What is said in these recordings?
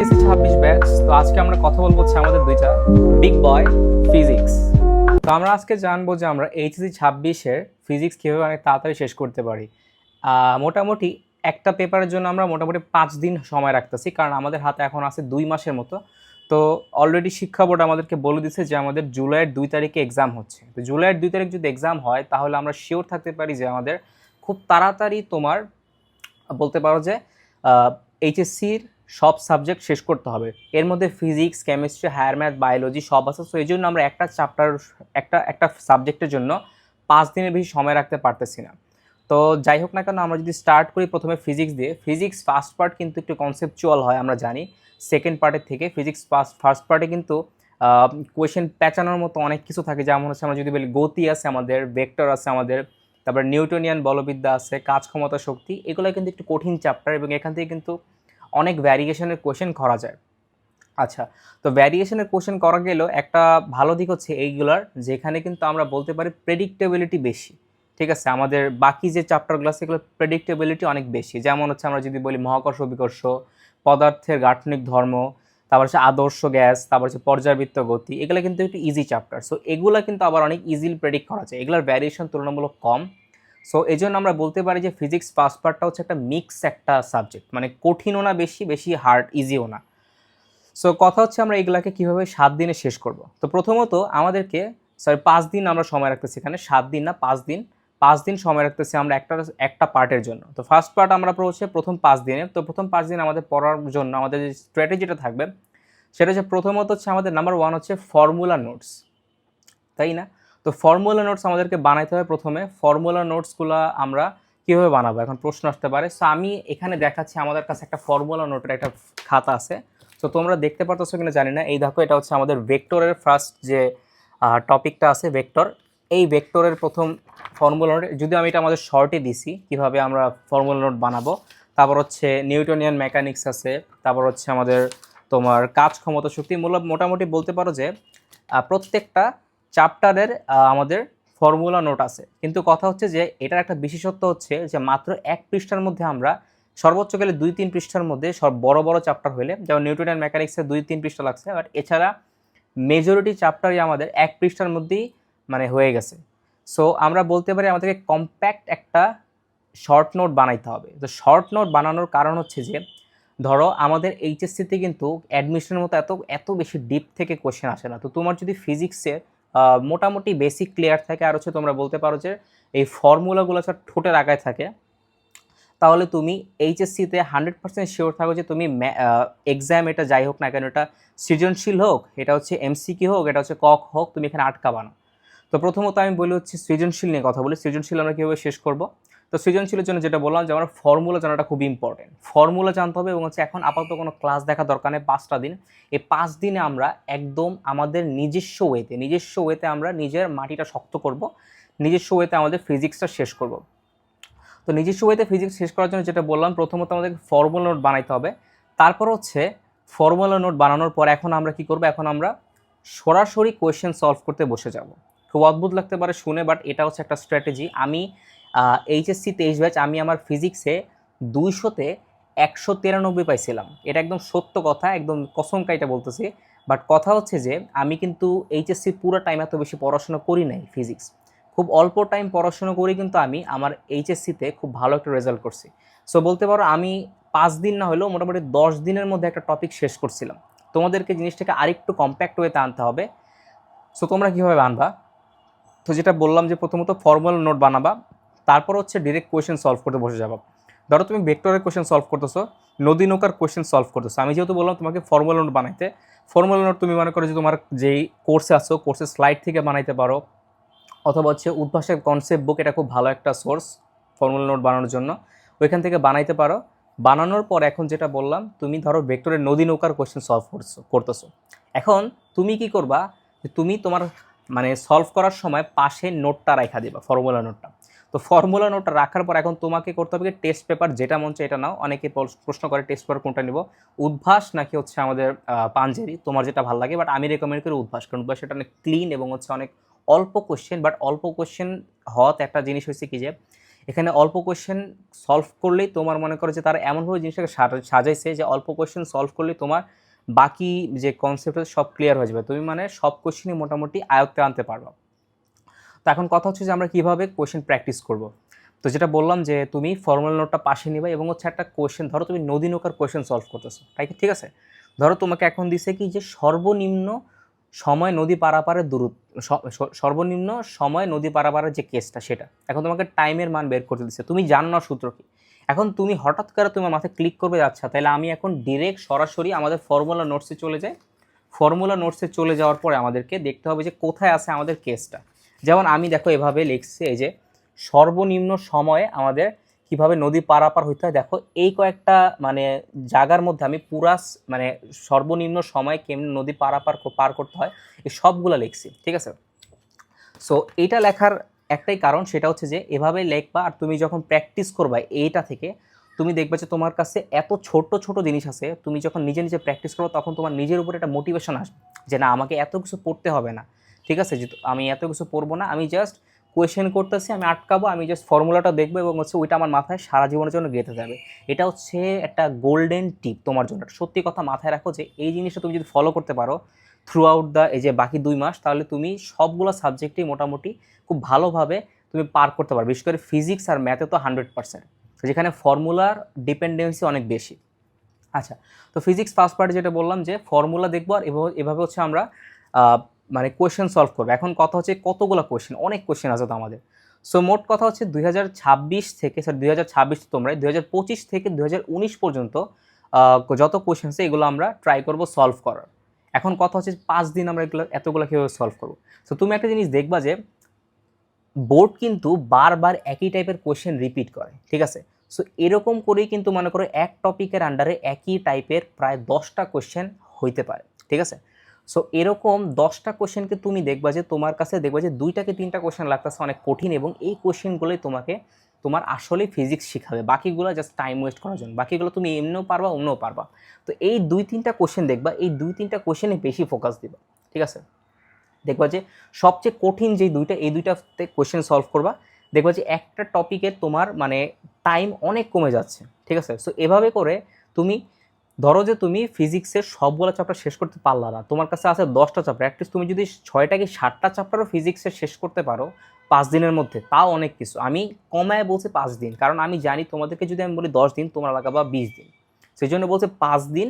26 batch. তো আজকে আমরা কথা বলবো হচ্ছে আমাদের দুইটা বিগ বয় ফিজিক্স। তো আমরা আজকে জানবো যে আমরা এইচএসসি 26-এর ফিজিক্স কীভাবে অনেক তাড়াতাড়ি শেষ করতে পারি। মোটামুটি একটা পেপারের জন্য আমরা মোটামুটি 5 দিন সময় রাখতেছি, কারণ আমাদের হাতে এখন আছে 2 মাসের মতো। তো অলরেডি শিক্ষা বোর্ড আমাদেরকে বলে দিচ্ছে যে আমাদের জুলাইয়ের 2 তারিখে এক্সাম হচ্ছে। তো জুলাইয়ের 2 তারিখ যদি এক্সাম হয় তাহলে আমরা শিওর থাকতে পারি যে আমাদের খুব তাড়াতাড়ি তোমার বলতে পারো যে এইচএসসির সব সাবজেক্ট শেষ করতে হবে। এর মধ্যে physics, chemistry, higher math, biology সব আছে। সো এই জন্য আমরা একটা চ্যাপ্টার একটা সাবজেক্টের জন্য 5 দিনের বেশি সময় রাখতে পারতেছি না। তো যাই হোক না কেন, আমরা যদি স্টার্ট করি প্রথমে ফিজিক্স দিয়ে। ফিজিক্স ফার্স্ট পার্ট কিন্তু একটু কনসেপচুয়াল হয়, আমরা জানি। সেকেন্ড পার্টের থেকে ফিজিক্স ফার্স্ট পার্টে কিন্তু কোয়েশ্চেন পেঁচানোর মতো অনেক কিছু থাকে, যেমন হচ্ছে আমরা যদি বলি গতি আছে আমাদের, ভেক্টর আছে আমাদের, তারপর নিউটনিয়ান বলবিদ্যা আছে, কাজ ক্ষমতা শক্তি, এগুলো কিন্তু একটু কঠিন চ্যাপ্টার এবং এখান থেকে কিন্তু অনেক ভ্যারিয়েশনের কোয়েশ্চেন করা যায়। আচ্ছা, তো ভ্যারিয়েশনের কোয়েশ্চেন করা গেলেও একটা ভালো দিক হচ্ছে এইগুলার, যেখানে কিন্তু আমরা বলতে পারি প্রেডিক্টেবিলিটি বেশি। ঠিক আছে, আমাদের বাকি যে চ্যাপ্টারগুলো আছে এগুলো প্রেডিক্টেবিলিটি অনেক বেশি। যেমন হচ্ছে আমরা যদি বলি মহাকর্ষ বিকর্ষ, পদার্থের গাঠনিক ধর্ম, তারপর হচ্ছে আদর্শ গ্যাস, তারপর হচ্ছে পর্যাবৃত্ত গতি, এগুলো কিন্তু একটু ইজি চ্যাপ্টার। সো এগুলো কিন্তু আবার অনেক ইজিলি প্রেডিক্ট করা যায়, এগুলোর ভ্যারিয়েশন তুলনামূলক কম। সো এই জন্য আমরা বলতে পারি যে ফিজিক্স ফার্স্ট পার্টটা হচ্ছে একটা মিক্স একটা সাবজেক্ট, মানে কঠিনও না বেশি, বেশি হার্ড ইজিও না। সো কথা হচ্ছে আমরা এগুলাকে কীভাবে 7 দিনে শেষ করব। তো প্রথমত আমাদেরকে 5 দিন আমরা সময় রাখতেছি, এখানে 7 দিন না 5 দিন, 5 দিন সময় রাখতেছি আমরা একটা পার্টের জন্য। তো ফার্স্ট পার্ট আমরা পড়ছি প্রথম 5 দিনে। তো প্রথম 5 দিন আমাদের পড়ার জন্য আমাদের যে স্ট্র্যাটেজিটা থাকবে সেটা হচ্ছে প্রথমত হচ্ছে আমাদের নাম্বার 1 হচ্ছে ফর্মুলা নোটস, তাই না? তো ফর্মুলা নোটস আমাদেরকে বানাইতে হবে। প্রথমে ফর্মুলা নোটসগুলো আমরা কীভাবে বানাবো, এখন প্রশ্ন আসতে পারে। সো আমি এখানে দেখাচ্ছি, আমাদের কাছে একটা ফর্মুলা নোটের একটা খাতা আছে। তো তোমরা দেখতে পারতেছো কিনা জানি না, এই দেখো, এটা হচ্ছে আমাদের ভেক্টরের ফার্স্ট যে টপিকটা আছে ভেক্টর। এই ভেক্টরের প্রথম ফর্মুলা নোট, যদিও আমি এটা আমাদের শর্টে দিছি কীভাবে আমরা ফর্মুলা নোট বানাবো। তারপর হচ্ছে নিউটনিয়ান মেকানিক্স আছে, তারপর হচ্ছে আমাদের তোমার কাজ ক্ষমতা শক্তি। মোটামুটি বলতে পারো যে প্রত্যেকটা চ্যাপ্টারের আমাদের ফর্মুলা নোট আছে। কিন্তু কথা হচ্ছে যে এটার একটা বিশেষত্ব হচ্ছে যে মাত্র 1 পৃষ্ঠার মধ্যে আমরা, সর্বোচ্চ গেলে 2-3 পৃষ্ঠার মধ্যে, সব বড় বড় চ্যাপ্টার হলে, যেমন নিউটনিয়ান মেকানিক্সে 2-3 পৃষ্ঠা লাগছে, বাট এছাড়া মেজরিটি চ্যাপ্টারই আমাদের 1 পৃষ্ঠার মধ্যেই মানে হয়ে গেছে। সো আমরা বলতে পারি আমাদেরকে কম্প্যাক্ট একটা শর্ট নোট বানাইতে হবে। তো শর্ট নোট বানানোর কারণ হচ্ছে যে ধরো আমাদের এইচএসসিতে কিন্তু অ্যাডমিশনের মতো এত এত বেশি ডিপ থেকে কোশ্চেন আসে না। তো তোমার যদি ফিজিক্সে মোটামুটি বেসিক ক্লিয়ার থাকে, আর হচ্ছে তোমরা বলতে পারো যে এই ফর্মুলাগুলো সব ঠোঁটের আগায় থাকে, তাহলে তুমি এইচএসসিতে 100% শিওর থাকো যে তুমি এক্সাম, এটা যাই হোক না কেন, এটা সৃজনশীল হোক, এটা হচ্ছে এমসিকিউ হোক, এটা হচ্ছে কক হোক, তুমি এখানে আটকাবা না। তো প্রথমত আমি বলি হচ্ছে সৃজনশীল নিয়ে কথা বলি। সৃজনশীল আমরা কীভাবে শেষ করব? তো সৃজনশীলের জন্য যেটা বললাম যে আমার ফর্মুলা জানাটা খুব ইম্পর্টেন্ট। ফর্মুলা জানতে হবে এবং হচ্ছে এখন আপাতত কোনো ক্লাস দেখা দরকার নেই 5টা দিন। এই 5 দিনে আমরা একদম আমাদের নিজস্ব ওয়েতে আমরা নিজের মাটিটা শক্ত করব, নিজস্ব ওয়েতে আমাদের ফিজিক্সটা শেষ করব। তো নিজস্ব ওয়েতে ফিজিক্স শেষ করার জন্য যেটা বললাম, প্রথমত আমাদের ফর্মুলা নোট বানাইতে হবে। তারপর হচ্ছে ফর্মুলা নোট বানানোর পর এখন আমরা কি করব, এখন আমরা সরাসরি কোয়েশ্চেন সলভ করতে বসে যাব। খুব অদ্ভুত লাগতে পারে শুনে, বাট এটা হচ্ছে একটা স্ট্র্যাটেজি। আমি এইচএসসি 23 ব্যাচ, আমি আমার ফিজিক্সে 200-তে 193 পাইছিলাম। এটা একদম সত্য কথা, একদম কসম কাইটা বলতেছি। বাট কথা হচ্ছে যে আমি কিন্তু এইচএসসি পুরো টাইম এত বেশি পড়াশোনা করি নাই ফিজিক্স। খুব অল্প টাইম পড়াশোনা করি কিন্তু আমি আমার এইচএসসিতে খুব ভালো একটা রেজাল্ট করছি। সো বলতে পারো আমি 5 দিন না হলেও মোটামুটি 10 দিনের মধ্যে একটা টপিক শেষ করছিলাম। তোমাদেরকে জিনিসটাকে আরেকটু কম্প্যাক্ট ওয়েতে আনতে হবে। সো তোমরা কীভাবে আনবা? তো যেটা বললাম যে প্রথমত ফর্মুলা নোট বানাবা, তারপর হচ্ছে ডিরেক্ট কোয়েশ্চেন সলভ করতে বসে যাবা। ধরো তুমি ভেক্টরের কোয়েশ্চেন সলভ করতেছো, নদী নৌকার কোয়েশ্চেন সলভ করতেছো। আমি যেহেতু বললাম তোমাকে ফর্মুলা নোট বানাইতে, ফর্মুলা নোট তুমি মনে করো যে তোমার যেই কোর্সে আসো, কোর্সের স্লাইড থেকে বানাইতে পারো, অথবা হচ্ছে উদ্ভাসের কনসেপ্ট বুক, এটা খুব ভালো একটা সোর্স ফর্মুলা নোট বানানোর জন্য, ওইখান থেকে বানাইতে পারো। বানানোর পর এখন যেটা বললাম, তুমি ধরো ভেক্টরের নদী নৌকার কোয়েশ্চেন সলভ করতেছো। এখন তুমি কি করবা, তুমি তোমার মানে সলভ করার সময় পাশে নোটটা রাখা দিবা, ফর্মুলা নোটটা। তো ফর্মুলা নোটটা রাখার পর এখন তোমাকে করতে হবে টেস্ট পেপার, যেটা মন চায় এটা নাও। অনেকে প্রশ্ন করে টেস্ট পেপার কোনটা নিব, উদ্ভাস নাকি হচ্ছে আমাদের পাঞ্জেরি, তোমার যেটা ভালো লাগে। বাট আমি রেকমেন্ড করি উদ্ভাস, কারণ উদ্ভাস এটা অনেক ক্লিন এবং হচ্ছে অনেক অল্প কোশ্চেন। বাট অল্প কোশ্চেন হওয়াতে একটা জিনিস হয়েছে কি যে এখানে অল্প কোয়েশ্চেন সলভ করলেই তোমার মনে করো যে তারা এমনভাবে জিনিসটাকে সাজাইছে যে অল্প কোয়েশ্চেন সলভ করলেই তোমার বাকি যে কনসেপ্ট সব ক্লিয়ার হয়ে যাবে, তুমি মানে সব কোয়েশ্চেনই মোটামুটি আয়ত্তে আনতে পারবে। তো এখন কথা হচ্ছে যে আমরা কীভাবে কোয়েশ্চেন প্র্যাকটিস করব। তো যেটা বললাম যে তুমি ফর্মুলা নোটটা পাশে নিবা এবং হচ্ছে একটা কোয়েশ্চেন, ধরো তুমি নদী নৌকার কোয়েশ্চেন সলভ করতেছো, তাই কি? ঠিক আছে, ধরো তোমাকে এখন দিছে কি যে সর্বনিম্ন সময় নদী পারাপারের সর্বনিম্ন সময় নদী পারাপারের যে কেসটা, সেটা এখন তোমাকে টাইমের মান বের করতে দিচ্ছে, তুমি জানো না সূত্র কি। এখন তুমি হঠাৎ করে তোমার মাথায় ক্লিক করবে, আচ্ছা তাহলে আমি এখন ডিরেক্ট সরাসরি আমাদের ফর্মুলা নোটসে চলে যাই। ফর্মুলা নোটসে চলে যাওয়ার পরে আমাদেরকে দেখতে হবে যে কোথায় আছে আমাদের কেসটা। যেমন আমি দেখো এভাবে লিখছি, এই যে সর্বনিম্ন সময়ে আমাদের কিভাবে নদী পারাপার হইতে হয়, দেখো এই কয়েকটা মানে জায়গার মধ্যে আমি পুরাস মানে সর্বনিম্ন সময় কেমন নদী পার করতে হয় এই সবগুলো লিখছি। ঠিক আছে, সো এইটা লেখার একটাই কারণ, সেটা হচ্ছে যে এভাবে লিখবা, আর তুমি যখন প্র্যাকটিস করবা এইটা থেকে তুমি দেখবে যে তোমার কাছে এত ছোট ছোট জিনিস আছে, তুমি যখন নিজে নিজে প্র্যাকটিস করো তখন তোমার নিজের উপর একটা মোটিভেশন আসবে যে না আমাকে এত কিছু পড়তে হবে না। ঠিক আছে, যে আমি এত কিছু পড়বো না, আমি জাস্ট কোয়েশ্চেন করতেছি, আমি আটকাবো, আমি জাস্ট ফর্মুলাটা দেখবো এবং হচ্ছে ওইটা আমার মাথায় সারা জীবনের জন্য গেঁথে যাবে। এটা হচ্ছে একটা গোল্ডেন টিপ তোমার জন্য। সত্যি কথা মাথায় রাখো যে এই জিনিসটা তুমি যদি ফলো করতে পারো থ্রু আউট দ্য এই যে বাকি 2 মাস, তাহলে তুমি সবগুলো সাবজেক্টেই মোটামুটি খুব ভালোভাবে তুমি পার করতে পারবে। বিশেষ করে ফিজিক্স আর ম্যাথে তো 100%, যেখানে ফর্মুলার ডিপেন্ডেন্সি অনেক বেশি। আচ্ছা, তো ফিজিক্স ফার্স্ট পার্টে যেটা বললাম যে ফর্মুলা দেখবো আর এভাবে হচ্ছে আমরা মানে কোয়েশ্চেন সলভ করবো। এখন কথা হচ্ছে কতগুলো কোয়েশ্চেন, অনেক কোয়েশ্চেন আছে তো আমাদের। সো মোট কথা হচ্ছে 2026 থেকে 2026 তোমরা 2025 থেকে 2019 পর্যন্ত যত কোয়েশ্চেন আছে এগুলো আমরা ট্রাই করবো সলভ করার। এখন কথা হচ্ছে 5 দিন আমরা এতগুলো কীভাবে সলভ করবো। সো তুমি একটা জিনিস দেখবা যে বোর্ড কিন্তু বারবার একই টাইপের কোয়েশ্চেন রিপিট করে। ঠিক আছে, সো এরকম করেই কিন্তু মনে করো এক টপিকের আন্ডারে একই টাইপের প্রায় 10টা কোয়েশ্চেন হইতে পারে। ঠিক আছে, সো এরকম 10টা কোয়েশ্চেনকে তুমি দেখবা যে তোমার কাছে দেখবা যে 2টা কি 3টা কোয়েশ্চেন লাগতেছে অনেক কঠিন, এবং এই কোয়েশ্চেনগুলোই তোমাকে তোমার আসলে ফিজিক্স শিখাবে, বাকিগুলো জাস্ট টাইম ওয়েস্ট করার জন্য। বাকিগুলো তুমি এমনিও পারবা অন্যও পারবা। তো এই 2-3টা কোয়েশ্চেন দেখবা, এই 2-3টা কোয়েশ্চেনে বেশি ফোকাস দিবা। ঠিক আছে, দেখবা যে সবচেয়ে কঠিন যে এই দুইটাতে কোয়েশ্চেন সলভ করবা, দেখবা যে একটা টপিকে তোমার মানে টাইম অনেক কমে যাচ্ছে। ঠিক আছে, সো এভাবে করে তুমি ধরো যে তুমি ফিজিক্সের সবগুলো চ্যাপ্টার শেষ করতে পারলা না, তোমার কাছে আছে 10টা চ্যাপ্টার, অ্যাটলিস্ট তুমি যদি 6টা কি 7টা চ্যাপ্টারও ফিজিক্সের শেষ করতে পারো 5 দিনের মধ্যে, তাও অনেক কিছু। আমি কমায় বলছি 5 দিন, কারণ আমি জানি তোমাদেরকে যদি আমি বলি 10 দিন তোমরা লাগাবা 20 দিন, সেই জন্য বলছে 5 দিন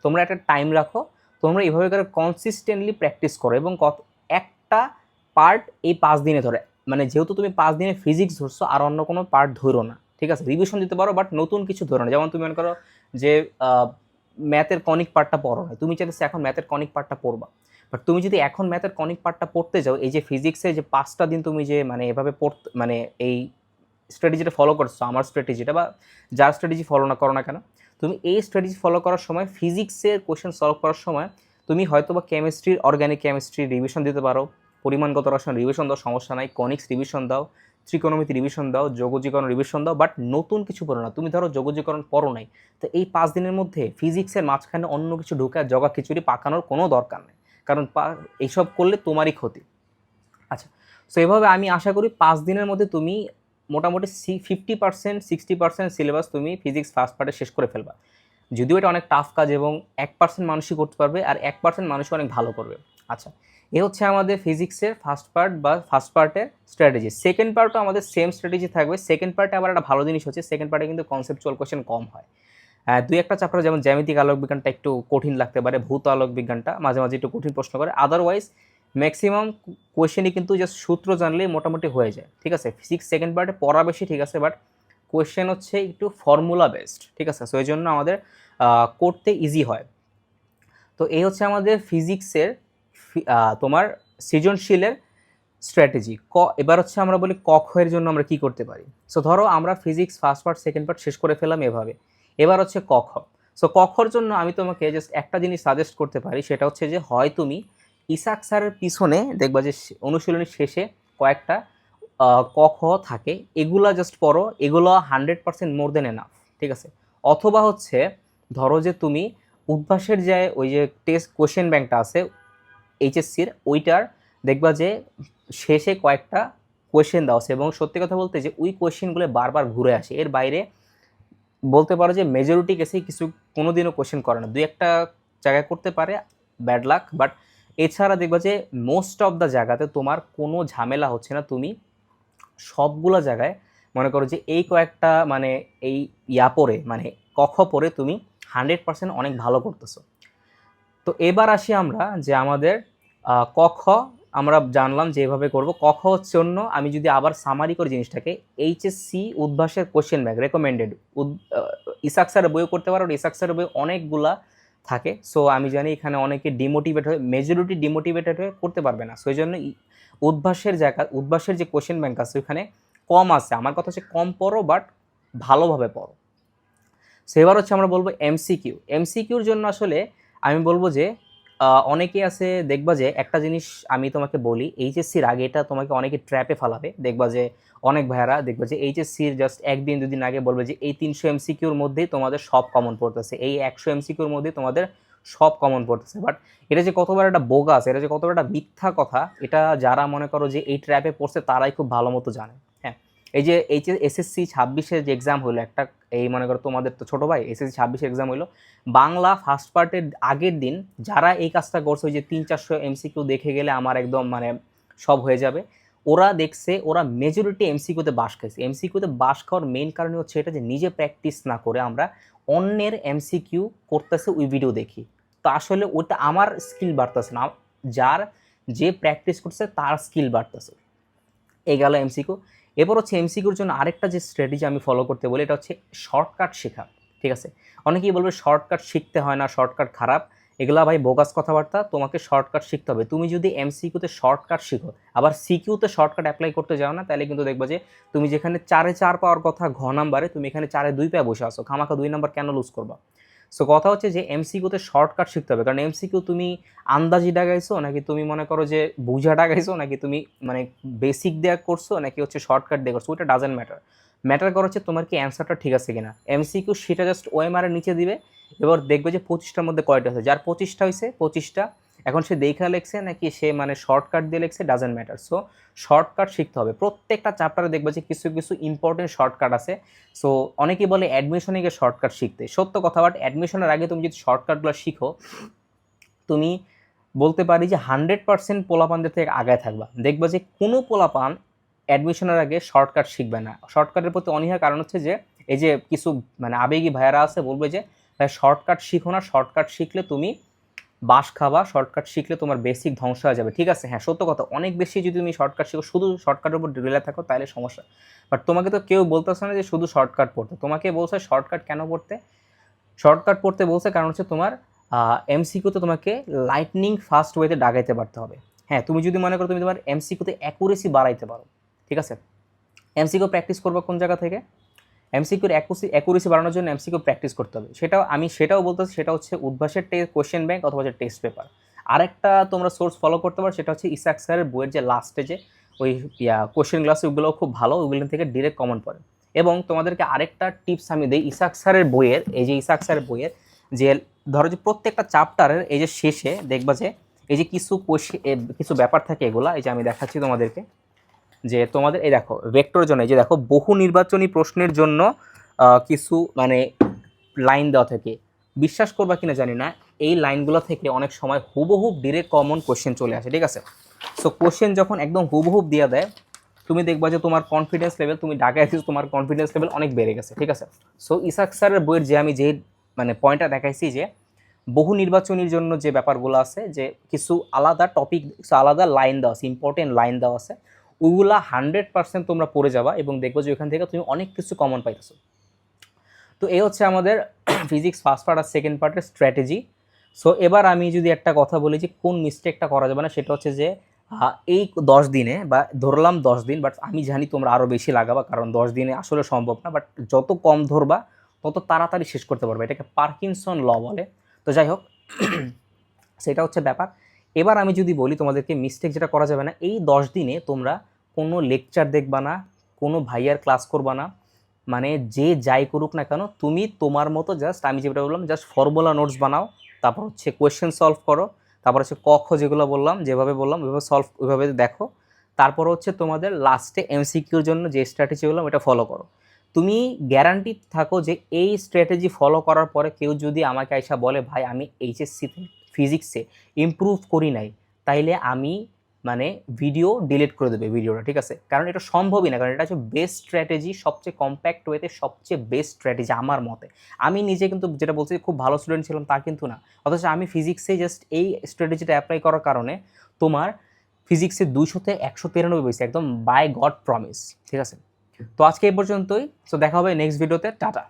তোমরা একটা টাইম রাখো। তোমরা এইভাবে করে কনসিস্টেন্টলি প্র্যাকটিস করো এবং একটা পার্ট এই 5 দিনে ধরে, মানে যেহেতু তুমি 5 দিনে ফিজিক্স ধরছো আর অন্য কোনো পার্ট ধরো না। ঠিক আছে, রিভিশন দিতে পারো বাট নতুন কিছু ধরো না। যেমন তুমি মনে করো যে ম্যাথের কনিক পার্টটা পড়ো না, তুমি চাইতেছো এখন ম্যাথের কনিক পার্টটা পড়বা, বাট তুমি যদি এখন ম্যাথের কনিক পার্টটা পড়তে যাও, এই যে ফিজিক্সে যে 5টা দিন তুমি যে মানে এভাবে পড়তে মানে এই স্ট্র্যাটেজিটা ফলো করছো, আমার স্ট্র্যাটেজিটা বা যার স্ট্র্যাটেজি ফলো না করো না কেন, তুমি এই স্ট্র্যাটেজি ফলো করার সময় ফিজিক্সের কোয়েশ্চেন সলভ করার সময় তুমি হয়তো বা কেমিস্ট্রির অর্গানিক কেমিস্ট্রি রিভিশন দিতে পারো, পরিমাণগত রসায়ন রিভিশন দাও, সমস্যা নাই, কনিক্স রিভিশন দাও, ত্রিকোণমিতি রিভিশন দাও, যোগজীকরণ রিভিশন দাও, বাট নতুন কিছু পড়ো না। তুমি ধরো যোগজীকরণ পড়ো নাই, তো এই 5 দিনের মধ্যে ফিজিক্সের মাঝখানে অন্য কিছু ঢুকে জগা খিচুড়ি পাকানোর কোনো দরকার নেই, কারণ এইসব করলে তোমারই ক্ষতি। আচ্ছা, সো এভাবে আমি আশা করি 5 দিনের মধ্যে তুমি মোটামুটি 50% 60% সিলেবাস তুমি ফিজিক্স ফার্স্ট পার্টে শেষ করে ফেলবা। যদিও এটা অনেক টাফ কাজ এবং 1% মানুষই করতে পারবে আর 1% মানুষই অনেক ভালো করবে। আচ্ছা, এ হচ্ছে আমাদের ফিজিক্সের ফার্স্ট পার্ট বা ফার্স্ট পার্টের স্ট্র্যাটেজি। সেকেন্ড পার্টও আমাদের সেম স্ট্র্যাটেজি থাকবে। সেকেন্ড পার্টে আবার একটা ভালো জিনিস হচ্ছে, সেকেন্ড পার্টে কিন্তু কনসেপচুয়াল কোয়েশ্চেন কম হয়। 2-একটা চ্যাপ্টার যেমন জ্যামিতিক আলোক বিজ্ঞানটা একটু কঠিন লাগতে পারে, ভূত আলোক বিজ্ঞানটা মাঝে মাঝে একটু কঠিন প্রশ্ন করে, আদারওয়াইজ ম্যাক্সিমাম কোয়েশ্চেনই কিন্তু জাস্ট সূত্র জানলেই মোটামুটি হয়ে যায়। ঠিক আছে, ফিজিক্স সেকেন্ড পার্টে পড়া বেশি ঠিক আছে, বাট কোয়েশ্চেন হচ্ছে একটু ফর্মুলা বেসড। ঠিক আছে, সো এই জন্য আমাদের করতে ইজি হয়। তো এই হচ্ছে আমাদের ফিজিক্সের তোমার সৃজনশীলের স্ট্র্যাটেজি। এবার হচ্ছে আমরা বলি ক খ এর জন্য আমরা কি করতে পারি। সো ধরো আমরা physics first part second part শেষ করে ফেলাম এভাবে, এবার হচ্ছে ক খ। সো ক খর জন্য আমি তোমাকে জাস্ট একটা জিনিস সাজেস্ট করতে পারি, সেটা হচ্ছে যে হয় তুমি ইসাক স্যারের পিছনে দেখবা যে অনুশীলনীর শেষে কয়েকটা ক খ থাকে, এগুলা জাস্ট পড়ো, এগুলো 100% মোর দেন এনাফ। ঠিক আছে, অথবা হচ্ছে ধরো যে তুমি উদ্ভাসের যে ওই যে টেস্ট কোয়েশ্চেন ব্যাংকটা আছে এইচএসসির, ওইটার দেখবা যে শেষে কয়েকটা কোয়েশ্চেন দেওয়া আছে এবং সত্যি কথা বলতে যে ওই কোয়েশ্চেনগুলো বারবার ঘুরে আসে, এর বাইরে বলতে পারো যে মেজরিটি কেসেই কিছু কোনোদিনও কোয়েশ্চেন করে না, দুই একটা জায়গায় করতে পারে, ব্যাড লাক, বাট এছাড়া দেখবা যে মোস্ট অফ দ্য জায়গাতে তোমার কোনো ঝামেলা হচ্ছে না, তুমি সবগুলো জায়গায় মনে করো যে এই কয়েকটা মানে এই পরে মানে কক্ষ পরে তুমি 100% অনেক ভালো করতেছো। তো এবার আসি আমরা যে আমাদের কক্ষ আমরা জানলাম যে এভাবে করবো। কক্ষ হচ্ছে অন্য, আমি যদি আবার সামারি করি জিনিসটাকে, এইচএসসি উদ্ভাসের কোশ্চেন ব্যাংক রেকমেন্ডেড, ইসাক স্যারের বইও করতে পারো, ইসাক স্যারের বই অনেকগুলা থাকে। সো আমি জানি এখানে অনেকে ডিমোটিভেট হয়ে, মেজরিটি ডিমোটিভেটেড হয়ে করতে পারবে না, সো এই জন্য উদ্ভাসের জায়গা, উদ্ভাসের যে কোশ্চেন ব্যাংক আছে ওখানে কম আছে। আমার কথা হচ্ছে কম পড়ো বাট ভালোভাবে পড়ো। সো এবার হচ্ছে আমরা বলবো এমসিকিউ। এমসিকিউর জন্য আসলে আমি বলবো যে অনেকে আছে, দেখবা যে একটা জিনিস আমি তোমাকে বলি, এইচএসসির আগে এটা তোমাকে অনেকে ট্র্যাপে ফেলাবে। দেখবা যে অনেক ভাইয়ারা দেখবা যে এইচএসসির জাস্ট একদিন দুদিন আগে বলবে যে এই 300 এমসিকিউর মধ্যেই তোমাদের সব কমন পড়তেছে, এই 100 এমসিকিউর মধ্যেই তোমাদের সব কমন পড়তেছে। বাট এটা যে কতবার একটা বোগাস, এটা যে কতবার একটা মিথ্যা কথা, এটা যারা মনে করো যে এই ট্র্যাপে পড়ছে তারাই খুব ভালো মতো জানে। হ্যাঁ, এই যে এসএসসি 26-এর যে এক্সাম হলো একটা, এই মনে করো তোমাদের তো ছোটো ভাই এসএসসি 26-এর এক্সাম হলো, বাংলা ফার্স্ট পার্টের আগের দিন যারা এই কাজটা করছে, ওই যে 300-400 এমসিকিউ দেখে গেলে আমার একদম মানে সব হয়ে যাবে, ওরা দেখছে ওরা মেজরিটি এমসিকিউতে বাস খাইছে। এমসিকিউতে বাস খাওয়ার মেইন কারণ হচ্ছে এটা যে নিজে প্র্যাকটিস না করে আমরা অন্যের এমসিকিউ করতেছে ওই ভিডিও দেখি, তো আসলে ওটা আমার স্কিল বাড়তেছে না, যার যে প্র্যাকটিস করছে তার স্কিল বাড়তেছে। এই গেল এমসিকিউ। এরপর হচ্ছে এমসিকিউর জন্য আরেকটা যে স্ট্র্যাটেজি আমি ফলো করতে বলি, এটা হচ্ছে শর্টকাট শেখা। ঠিক আছে, অনেকেই বলবে শর্টকাট শিখতে হয় না, শর্টকাট খারাপ, এগুলা ভাই বোগাস কথাবার্তা। তোমাকে শর্টকাট শিখতে হবে। তুমি যদি এমসিকিউতে শর্টকাট শিখো আবার সিকিউতে শর্টকাট অ্যাপ্লাই করতে যাও না, তাহলে কিন্তু দেখবা যে তুমি যেখানে 4-4 পাওয়ার কথা ঘ নাম্বারে, তুমি এখানে 4-2 পেয়ে বসে আসো, খামাখা 2 নাম্বার কেন লুজ করবা। সো কথা হচ্ছে যে এমসিকিউতে শর্টকাট শিখতে হবে, কারণ এমসিকিউ তুমি আন্দাজি ডাগাইছো নাকি তুমি মনে করো যে বুঝা ডাগাইছো নাকি তুমি মানে বেসিক দেওয়া করছো নাকি হচ্ছে শর্টকাট দিয়ে করছো, ওটা ডাজেন্ট ম্যাটার। ম্যাটার করা হচ্ছে তোমার কি অ্যান্সারটা ঠিক আছে কিনা। এমসিকিউ সেটা জাস্ট ওএমআর এর নিচে দিবে, এবার দেখবে যে 25টার মধ্যে কয়টা আছে, যার 25টা হয়েছে 25টা, এখন সে দেখা লেখছে নাকি সে মানে শর্টকাট দিয়ে লেখছে, ডাজেন্ট ম্যাটার। সো শর্টকাট শিখতে হবে। প্রত্যেকটা চ্যাপ্টারে দেখবে যে কিছু কিছু ইম্পর্টেন্ট শর্টকাট আছে। সো অনেকেই বলে অ্যাডমিশনে গিয়ে শর্টকাট শিখতে, সত্য কথা, বাট অ্যাডমিশনের আগে তুমি যদি শর্টকাটগুলো শিখো, তুমি বলতে পারি যে 100% পোলাপানদের থেকে আগায় থাকবা। দেখবা যে কোনো পোলাপান অ্যাডমিশনের আগে শর্টকাট শিখবে না। শর্টকাটের প্রতি অনীহার কারণ হচ্ছে যে এই যে কিছু মানে আবেগী ভাইয়ারা আছে, বলবে যে ভাই শর্টকাট শিখো না, শর্টকাট শিখলে তুমি বাস খাবা, শর্টকাট শিখলে তোমার বেসিক ধ্বংস হয়ে যাবে। ঠিক আছে, হ্যাঁ সত্য কথা, অনেক বেশি যদি তুমি শর্টকাট শিখো, শুধু শর্টকাটের উপর রিলে থাকো, তাহলে সমস্যা। বাট তোমাকে তো কেউ বলতেছে না যে শুধু শর্টকাট পড়তে, তোমাকে বলছে শর্টকাট কেন পড়তে, শর্টকাট পড়তে বলছে কারণ হচ্ছে তোমার এমসিকিউতে তোমাকে লাইটনিং ফাস্ট ওয়েতে দাগাইতে পারতে হবে। হ্যাঁ, তুমি যদি মনে করো তুমি তোমার এমসিকিউতে অ্যাকুরেসি বাড়াইতে পারো, ঠিক আছে, এমসিকিউ প্র্যাকটিস করবো কোন জায়গা থেকে, এমসিকিউর অ্যাকুরেসি বাড়ানোর জন্য এমসিকিউ প্র্যাকটিস করতে হবে। সেটাও বলতেছি, সেটা হচ্ছে উদ্ভাসের কোশ্চেন ব্যাংক অথবা যে টেস্ট পেপার। আরেকটা তোমরা সোর্স ফলো করতে পারো, সেটা হচ্ছে ইসাক স্যারের বইয়ের যে লাস্টে যে ওই কোশ্চেন গ্লাস, ওইগুলো খুব ভালো, ওইগুলো থেকে ডিরেক্ট কমন পড়ে। এবং তোমাদেরকে আরেকটা টিপস আমি দিই, ইসাক স্যারের বইয়ের, এই যে ইসাক স্যারের বইয়ের যে ধরো যে প্রত্যেকটা চ্যাপ্টারের এই যে শেষে দেখবা যে এই যে কিছু ব্যাপার থাকে, এগুলা এই যে আমি দেখাচ্ছি তোমাদেরকে, যে তোমাদের এই দেখো ভেক্টরের জন্য, এই যে দেখো বহু নির্বাচনী প্রশ্নের জন্য কিছু মানে লাইন দেওয়া থাকে। বিশ্বাস করবা কিনা জানি না, এই লাইনগুলো থেকে অনেক সময় হুবহুব ডিরেক্ট কমন কোশ্চেন চলে আসে। ঠিক আছে, সো কোশ্চেন যখন একদম হুবহুব দিয়ে দেয়, তুমি দেখবা যে তোমার কনফিডেন্স লেভেল, তুমি ঢাকায় এসেছো, তোমার কনফিডেন্স লেভেল অনেক বেড়ে গেছে। ঠিক আছে, সো ইসাক স্যারের বইয়ের যে আমি যে মানে পয়েন্টটা দেখাইছি, যে বহু নির্বাচনীর জন্য যে ব্যাপারগুলো আছে, যে কিছু আলাদা টপিক, কিছু আলাদা লাইন দেওয়া আছে, ইম্পর্টেন্ট লাইন দেওয়া আছে, ওইগুলা 100% তোমরা পড়ে যাবা এবং দেখবো যে ওইখান থেকে তুমি অনেক কিছু কমন পাইতেছো। তো এই হচ্ছে আমাদের ফিজিক্স ফার্স্ট পার্ট আর সেকেন্ড পার্টের স্ট্র্যাটেজি। সো এবার আমি যদি একটা কথা বলি যে কোন মিস্টেকটা করা যাবে না, সেটা হচ্ছে যে এই 10 দিনে বা ধরলাম 10 দিন, বাট আমি জানি তোমরা আরও বেশি লাগাবা, কারণ 10 দিনে আসলে সম্ভব না, বাট যত কম ধরবা তত তাড়াতাড়ি শেষ করতে পারবে, এটাকে পার্কিনসন ল বলে। তো যাই হোক, সেটা হচ্ছে ব্যাপার। এবার আমি যদি বলি তোমাদেরকে মিস্টেক যেটা করা যাবে না, এই 10 দিনে তোমরা কোনো লেকচার দেখবা না, কোনো ভাইয়ার ক্লাস করবা না, মানে যে যাই করুক না কেন, তুমি তোমার মতো জাস্ট আমি যেটা বললাম জাস্ট ফর্মুলা নোটস বানাও, তারপর হচ্ছে কোয়েশ্চেন সলভ করো, তারপর হচ্ছে ক খ যেগুলো বললাম, যেভাবে বললাম ওইভাবে ওইভাবে দেখো, তারপর হচ্ছে তোমাদের লাস্টে এমসিকিউর জন্য যে স্ট্র্যাটেজি বললাম এটা ফলো করো। তুমি গ্যারান্টি থাকো যে এই স্ট্র্যাটেজি ফলো করার পরে কেউ যদি আমাকে আইসা বলে ভাই আমি এইচএসসিতে ফিজিক্সে ইমপ্রুভ করি নাই, তাইলে আমি মানে ভিডিও ডিলিট করে দেবে ভিডিওটা, ঠিক আছে? কারণ এটা সম্ভবই না, কারণ এটা হচ্ছে বেস্ট স্ট্র্যাটেজি, সবচেয়ে কম্প্যাক্ট ওয়েতে সবচেয়ে বেস্ট স্ট্র্যাটেজি আমার মতে। আমি নিজে কিন্তু যেটা বলছি খুব ভালো স্টুডেন্ট ছিলাম তা কিন্তু না, অথচ আমি ফিজিক্সে জাস্ট এই স্ট্র্যাটেজিটা অ্যাপ্লাই করার কারণে তোমার ফিজিক্সে 200-তে 193 পেয়েছি, একদম বাই গড প্রমিস, ঠিক আছে? তো আজকে এই পর্যন্তই। তো দেখা হবে নেক্সট ভিডিওতে, টাটা।